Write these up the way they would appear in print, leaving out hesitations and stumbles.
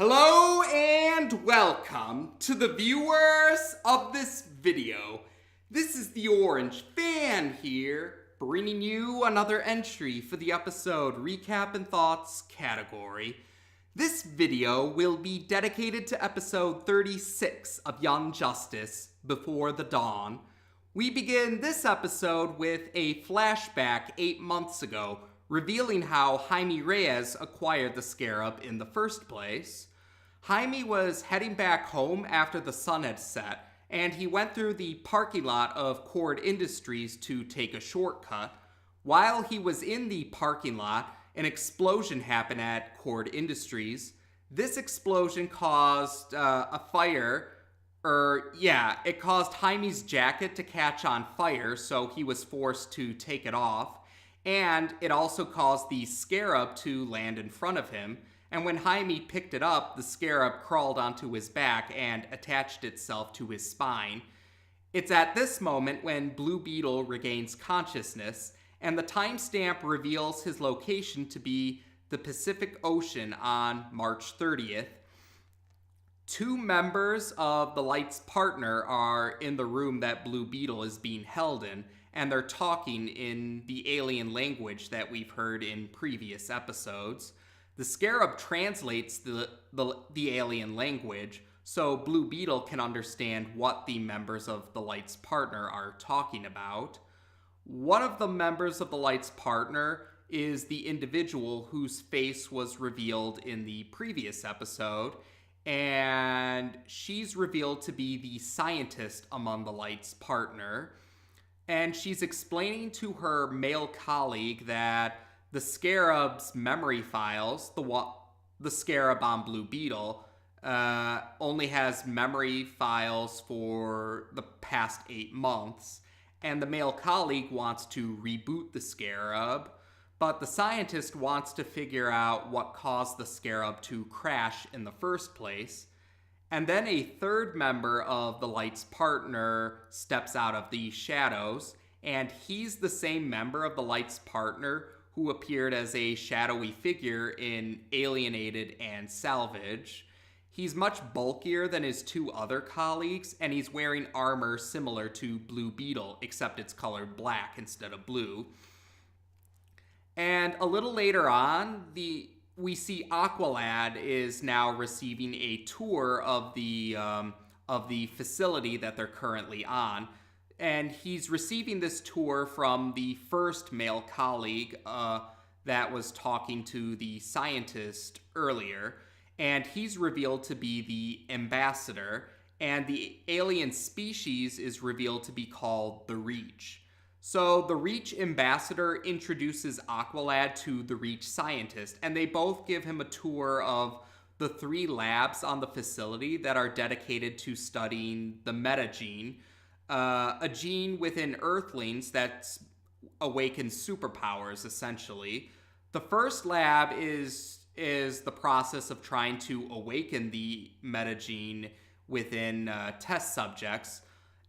Hello and welcome to the viewers of this video. This is the Orange Fan here, bringing you another entry for the episode Recap and Thoughts category. This video will be dedicated to episode 36 of Young Justice, Before the Dawn. We begin this episode with a flashback 8 months ago, revealing how Jaime Reyes acquired the scarab in the first place. Jaime was heading back home after the sun had set, and he went through the parking lot of Cord Industries to take a shortcut. While he was in the parking lot, an explosion happened at Cord Industries. This explosion caused a fire, it caused Jaime's jacket to catch on fire, so he was forced to take it off. And it also caused the scarab to land in front of him. And when Jaime picked it up, the scarab crawled onto his back and attached itself to his spine. It's at this moment when Blue Beetle regains consciousness, and the timestamp reveals his location to be the Pacific Ocean on March 30th. Two members of the Light's partner are in the room that Blue Beetle is being held in, and they're talking in the alien language that we've heard in previous episodes. The scarab translates the alien language, so Blue Beetle can understand what the members of the Light's partner are talking about. One of the members of the Light's partner is the individual whose face was revealed in the previous episode, and she's revealed to be the scientist among the Light's partner. And she's explaining to her male colleague that the scarab's memory files, the scarab on Blue Beetle, only has memory files for the past 8 months, and the male colleague wants to reboot the scarab, but the scientist wants to figure out what caused the scarab to crash in the first place. And then a third member of the Light's partner steps out of the shadows, and he's the same member of the Light's partner who appeared as a shadowy figure in Alienated and Salvage. He's much bulkier than his two other colleagues, and he's wearing armor similar to Blue Beetle, except it's colored black instead of blue. And a little later on, we see Aqualad is now receiving a tour of the facility that they're currently on. And he's receiving this tour from the first male colleague that was talking to the scientist earlier. And he's revealed to be the ambassador. And the alien species is revealed to be called the Reach. So the Reach ambassador introduces Aqualad to the Reach scientist. And they both give him a tour of the 3 labs on the facility that are dedicated to studying the metagene. A gene within Earthlings that awakens superpowers, essentially. The first lab is the process of trying to awaken the metagene within test subjects.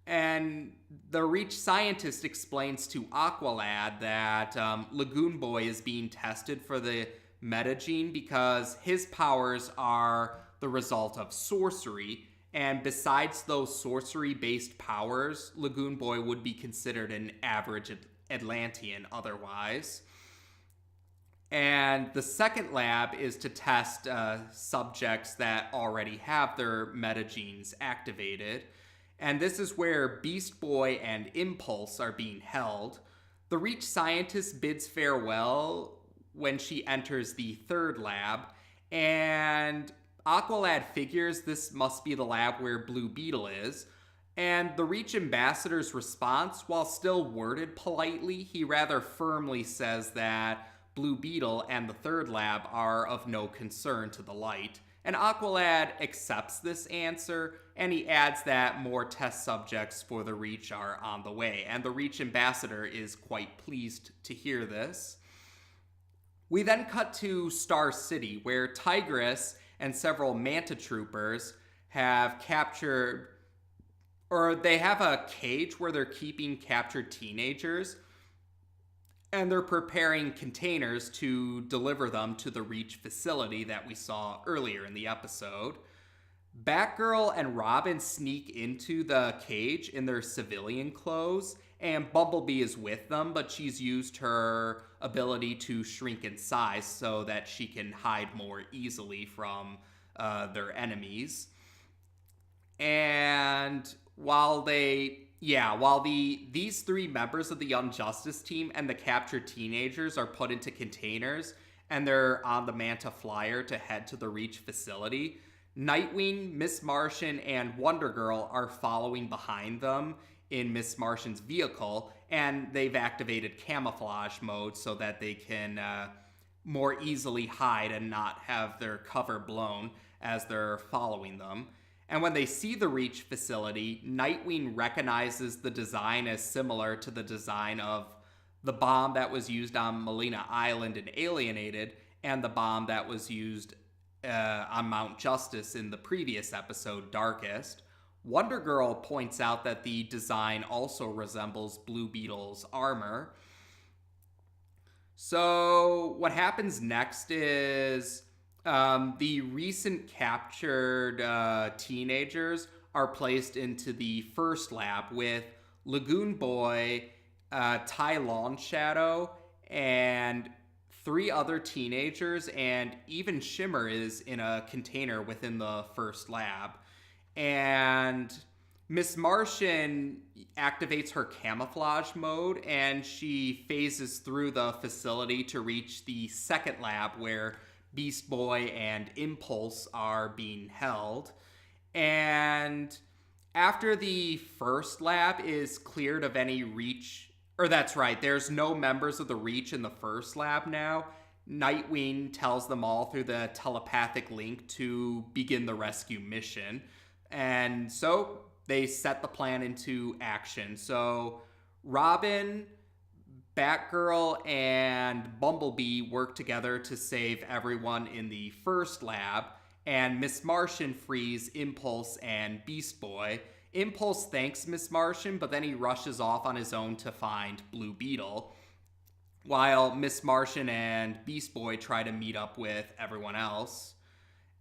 And the Reach scientist explains to Aqualad that Lagoon Boy is being tested for the metagene because his powers are the result of sorcery. And besides those sorcery-based powers, Lagoon Boy would be considered an average Atlantean otherwise. And the second lab is to test subjects that already have their metagenes activated. And this is where Beast Boy and Impulse are being held. The Reach scientist bids farewell when she enters the third lab, and Aqualad figures this must be the lab where Blue Beetle is, and the Reach ambassador's response, while still worded politely, he rather firmly says that Blue Beetle and the third lab are of no concern to the Light. And Aqualad accepts this answer, and he adds that more test subjects for the Reach are on the way, and the Reach ambassador is quite pleased to hear this. We then cut to Star City, where Tigress and several Manta Troopers have captured, or they have a cage where they're keeping captured teenagers. and they're preparing containers to deliver them to the Reach facility that we saw earlier in the episode. Batgirl and Robin sneak into the cage in their civilian clothes, and Bumblebee is with them, but she's used her ability to shrink in size so that she can hide more easily from their enemies. And while these three members of the Young Justice team and the captured teenagers are put into containers and they're on the Manta Flyer to head to the Reach facility, Nightwing, Miss Martian, and Wonder Girl are following behind them in Miss Martian's vehicle, and they've activated camouflage mode so that they can more easily hide and not have their cover blown as they're following them. And when they see the Reach facility, Nightwing recognizes the design as similar to the design of the bomb that was used on Molina Island in Alienated and the bomb that was used on Mount Justice in the previous episode, Darkest. Wonder Girl points out that the design also resembles Blue Beetle's armor. So what happens next is the recent captured teenagers are placed into the first lab with Lagoon Boy, Ty Shadow, and 3 other teenagers, and even Shimmer is in a container within the first lab. And Miss Martian activates her camouflage mode, and she phases through the facility to reach the second lab where Beast Boy and Impulse are being held. And after the first lab is cleared of any Reach, or that's right, there's no members of the Reach in the first lab now, Nightwing tells them all through the telepathic link to begin the rescue mission. And so they set the plan into action. So Robin, Batgirl, and Bumblebee work together to save everyone in the first lab, and Miss Martian frees Impulse and Beast Boy. Impulse thanks Miss Martian, but then he rushes off on his own to find Blue Beetle, while Miss Martian and Beast Boy try to meet up with everyone else.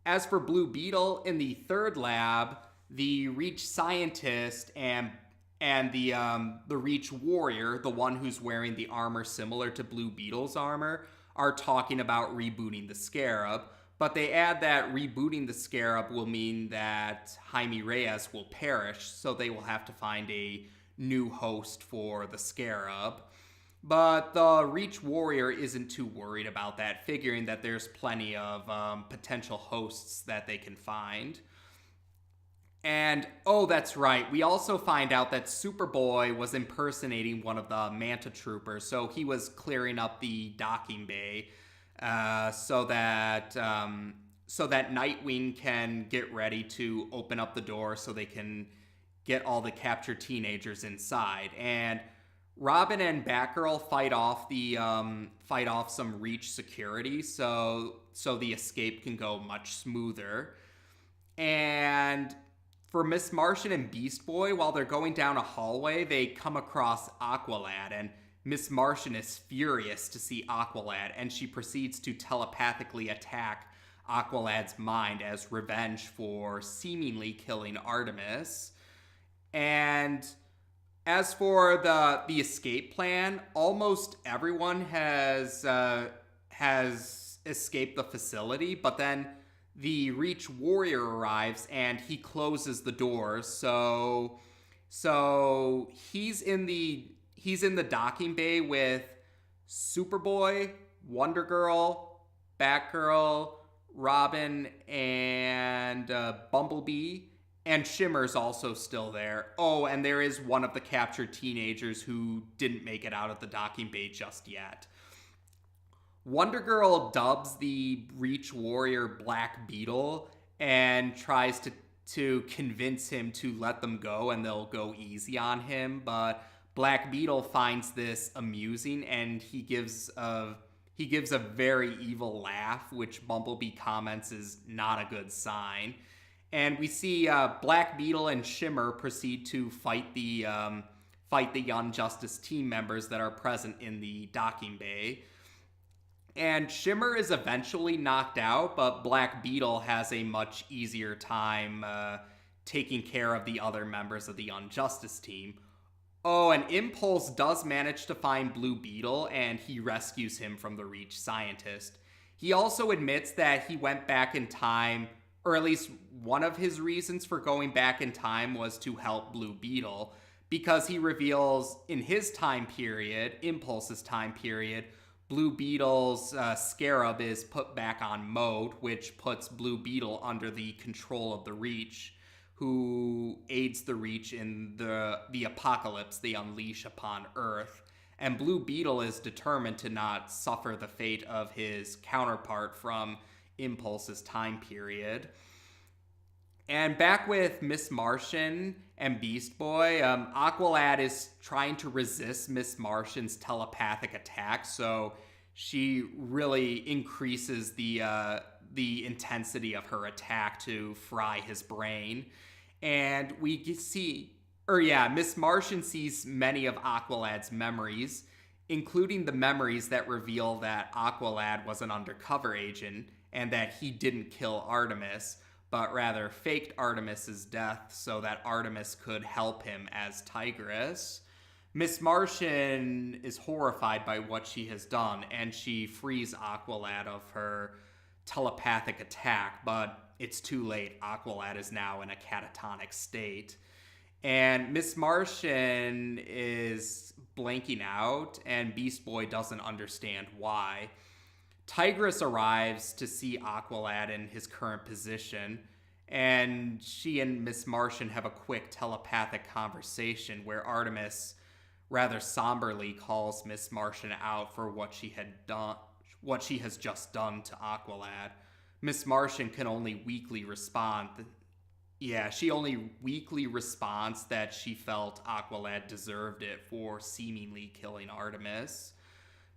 As for Blue Beetle, in the third lab, the Reach scientist and the Reach warrior, the one who's wearing the armor similar to Blue Beetle's armor, are talking about rebooting the Scarab, but they add that rebooting the Scarab will mean that Jaime Reyes will perish, so they will have to find a new host for the Scarab. But the Reach warrior isn't too worried about that, figuring that there's plenty of potential hosts that they can find. And, oh, that's right, we also find out that Superboy was impersonating one of the Manta Troopers, so he was clearing up the docking bay so that Nightwing can get ready to open up the door so they can get all the captured teenagers inside. And Robin and Batgirl fight off some Reach security so the escape can go much smoother. And for Miss Martian and Beast Boy, while they're going down a hallway, they come across Aqualad, and Miss Martian is furious to see Aqualad, and she proceeds to telepathically attack Aqualad's mind as revenge for seemingly killing Artemis. And as for the escape plan, almost everyone has escaped the facility, but then the Reach warrior arrives and he closes the doors. So he's in the docking bay with Superboy, Wonder Girl, Batgirl, Robin, and Bumblebee. And Shimmer's also still there. Oh, and there is one of the captured teenagers who didn't make it out of the docking bay just yet. Wonder Girl dubs the Reach warrior Black Beetle and tries to convince him to let them go and they'll go easy on him, but Black Beetle finds this amusing and he gives a very evil laugh, which Bumblebee comments is not a good sign. And we see Black Beetle and Shimmer proceed to fight the fight the Young Justice team members that are present in the docking bay. And Shimmer is eventually knocked out, but Black Beetle has a much easier time taking care of the other members of the Young Justice team. Oh, and Impulse does manage to find Blue Beetle, and he rescues him from the Reach scientist. He also admits that he went back in time, or at least one of his reasons for going back in time was to help Blue Beetle, because he reveals in his time period, Impulse's time period, Blue Beetle's scarab is put back on mode, which puts Blue Beetle under the control of the Reach, who aids the Reach in the apocalypse they unleash upon Earth. And Blue Beetle is determined to not suffer the fate of his counterpart from Impulse's time period. And back with Miss Martian and Beast Boy, Aqualad is trying to resist Miss Martian's telepathic attack, so she really increases the intensity of her attack to fry his brain. And we see, Miss Martian sees many of Aqualad's memories, including the memories that reveal that Aqualad was an undercover agent and that he didn't kill Artemis, but rather faked Artemis's death so that Artemis could help him as Tigress. Miss Martian is horrified by what she has done, and she frees Aqualad of her telepathic attack, but it's too late. Aqualad is now in a catatonic state. And Miss Martian is blanking out, and Beast Boy doesn't understand why. Tigress arrives to see Aqualad in his current position, and she and Miss Martian have a quick telepathic conversation where Artemis rather somberly calls Miss Martian out for what she has just done to Aqualad. Miss Martian can only weakly respond. She only weakly responds that she felt Aqualad deserved it for seemingly killing Artemis.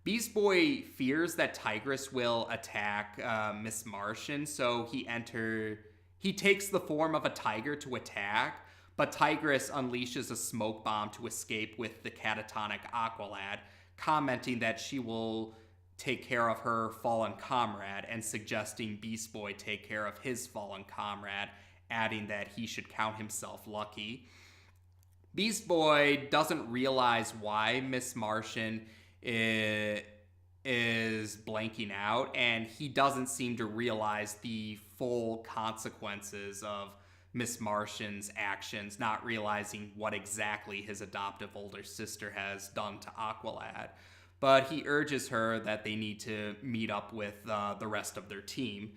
Beast Boy fears that Tigress will attack Miss Martian, so he takes the form of a tiger to attack, but Tigress unleashes a smoke bomb to escape with the catatonic Aqualad, commenting that she will take care of her fallen comrade and suggesting Beast Boy take care of his fallen comrade, adding that he should count himself lucky. Beast Boy doesn't realize why Miss Martian is blanking out, and he doesn't seem to realize the full consequences of Miss Martian's actions, not realizing what exactly his adoptive older sister has done to Aqualad. But he urges her that they need to meet up with the rest of their team.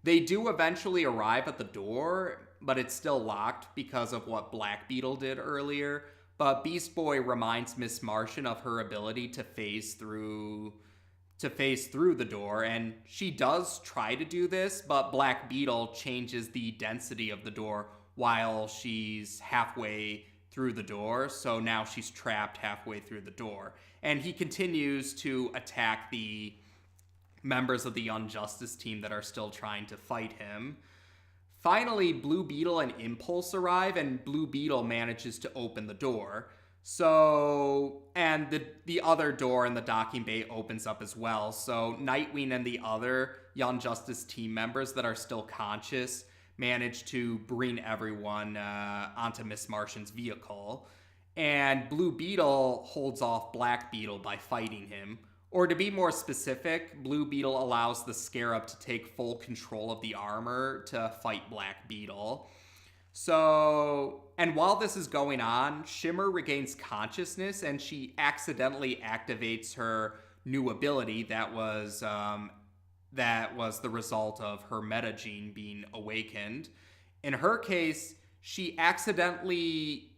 They do eventually arrive at the door, but it's still locked because of what Black Beetle did earlier. But Beast Boy reminds Miss Martian of her ability to phase through the door, and she does try to do this, but Black Beetle changes the density of the door while she's halfway through the door, so now she's trapped halfway through the door. And he continues to attack the members of the Young Justice team that are still trying to fight him. Finally, Blue Beetle and Impulse arrive, and Blue Beetle manages to open the door. And the other door in the docking bay opens up as well. So Nightwing and the other Young Justice team members that are still conscious manage to bring everyone onto Miss Martian's vehicle. And Blue Beetle holds off Black Beetle by fighting him. Or to be more specific, Blue Beetle allows the Scarab to take full control of the armor to fight Black Beetle. And while this is going on, Shimmer regains consciousness and she accidentally activates her new ability that was the result of her metagene being awakened. In her case, she accidentally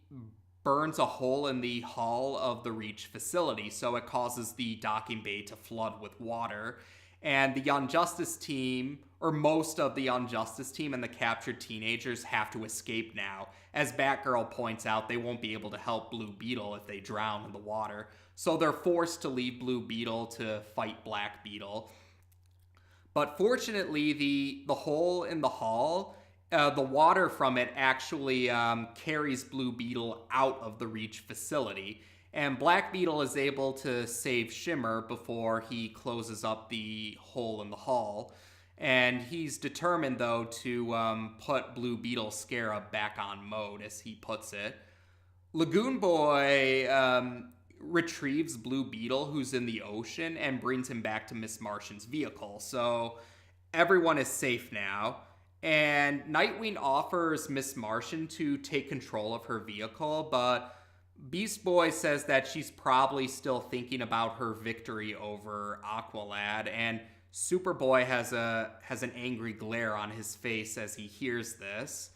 burns a hole in the hull of the Reach facility, so it causes the docking bay to flood with water. And the Young Justice team, or most of the Young Justice team and the captured teenagers have to escape now. As Batgirl points out, they won't be able to help Blue Beetle if they drown in the water. So they're forced to leave Blue Beetle to fight Black Beetle. But fortunately, the hole in the hull the water from it actually carries Blue Beetle out of the Reach facility. And Black Beetle is able to save Shimmer before he closes up the hole in the hull. And he's determined, though, to put Blue Beetle Scarab back on mode, as he puts it. Lagoon Boy retrieves Blue Beetle, who's in the ocean, and brings him back to Miss Martian's vehicle. So everyone is safe now. And Nightwing offers Miss Martian to take control of her vehicle, but Beast Boy says that she's probably still thinking about her victory over Aqualad, and Superboy has an angry glare on his face as he hears this.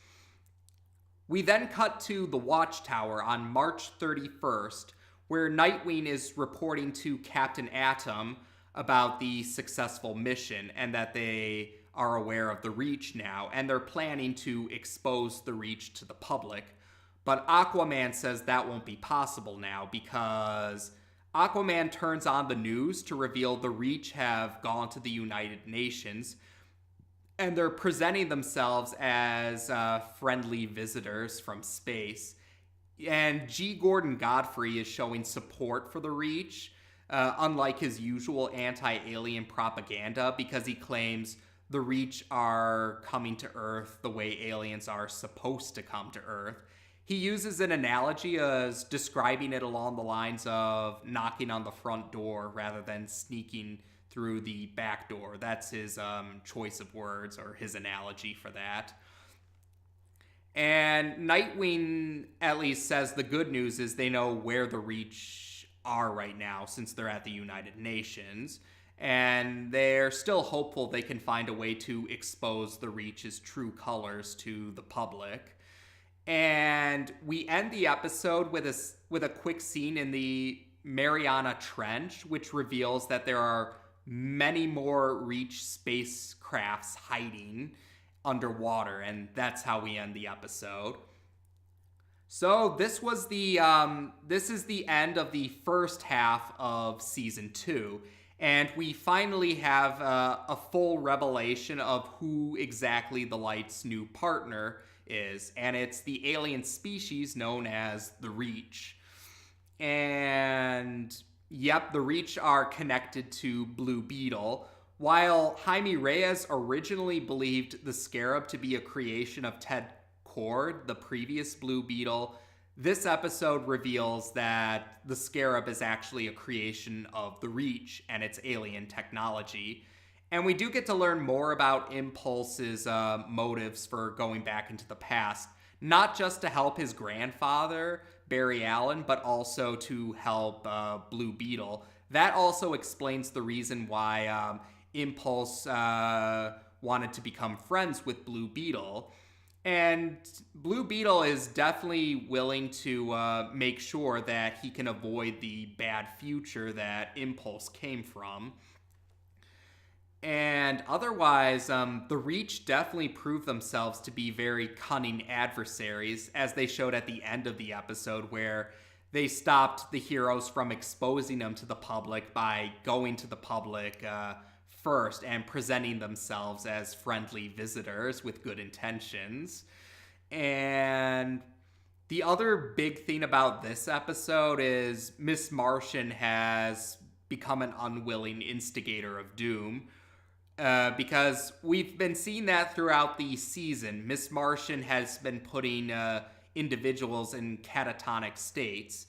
We then cut to the Watchtower on March 31st, where Nightwing is reporting to Captain Atom about the successful mission and that they are aware of the Reach now, and they're planning to expose the Reach to the public. But Aquaman says that won't be possible now because Aquaman turns on the news to reveal the Reach have gone to the United Nations, and they're presenting themselves as friendly visitors from space. And G. Gordon Godfrey is showing support for the Reach, unlike his usual anti-alien propaganda, because he claims the Reach are coming to Earth the way aliens are supposed to come to Earth. He uses an analogy as describing it along the lines of knocking on the front door rather than sneaking through the back door. That's his choice of words, or his analogy for that. And Nightwing at least says the good news is they know where the Reach are right now, since they're at the United Nations. And they're still hopeful they can find a way to expose the Reach's true colors to the public. And we end the episode with a quick scene in the Mariana Trench, which reveals that there are many more Reach spacecrafts hiding underwater, and that's how we end the episode. So this is the end of the first half of season 2, and we finally have a full revelation of who exactly the Light's new partner is, and it's the alien species known as the Reach. And yep, the Reach are connected to Blue Beetle. While Jaime Reyes originally believed the Scarab to be a creation of Ted Kord, the previous Blue Beetle, this episode reveals that the Scarab is actually a creation of the Reach and its alien technology. And we do get to learn more about Impulse's motives for going back into the past, not just to help his grandfather, Barry Allen, but also to help Blue Beetle. That also explains the reason why Impulse wanted to become friends with Blue Beetle. And Blue Beetle is definitely willing to make sure that he can avoid the bad future that Impulse came from. And otherwise, the Reach definitely proved themselves to be very cunning adversaries, as they showed at the end of the episode, where they stopped the heroes from exposing them to the public by going to the public first and presenting themselves as friendly visitors with good intentions. And the other big thing about this episode is Miss Martian has become an unwilling instigator of doom. Because we've been seeing that throughout the season. Miss Martian has been putting individuals in catatonic states.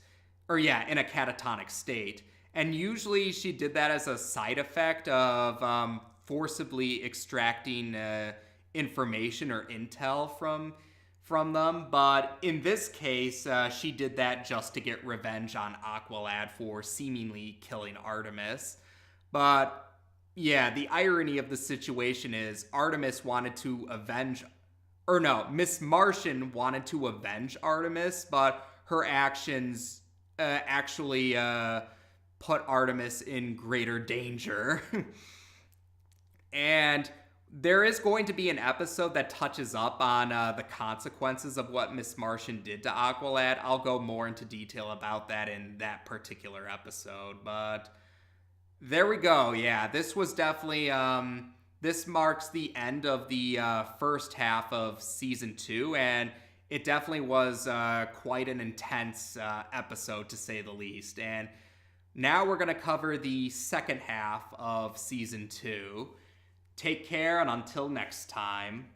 In a catatonic state. And usually she did that as a side effect of forcibly extracting information or intel from them. But in this case, she did that just to get revenge on Aqualad for seemingly killing Artemis. But yeah, the irony of the situation is Miss Martian wanted to avenge Artemis, but her actions actually put Artemis in greater danger. And there is going to be an episode that touches up on the consequences of what Miss Martian did to Aqualad. I'll go more into detail about that in that particular episode, but there we go. Yeah, this was definitely This marks the end of the first half of season 2, and it definitely was quite an intense episode, to say the least. And now we're going to cover the second half of season 2. Take care, and until next time.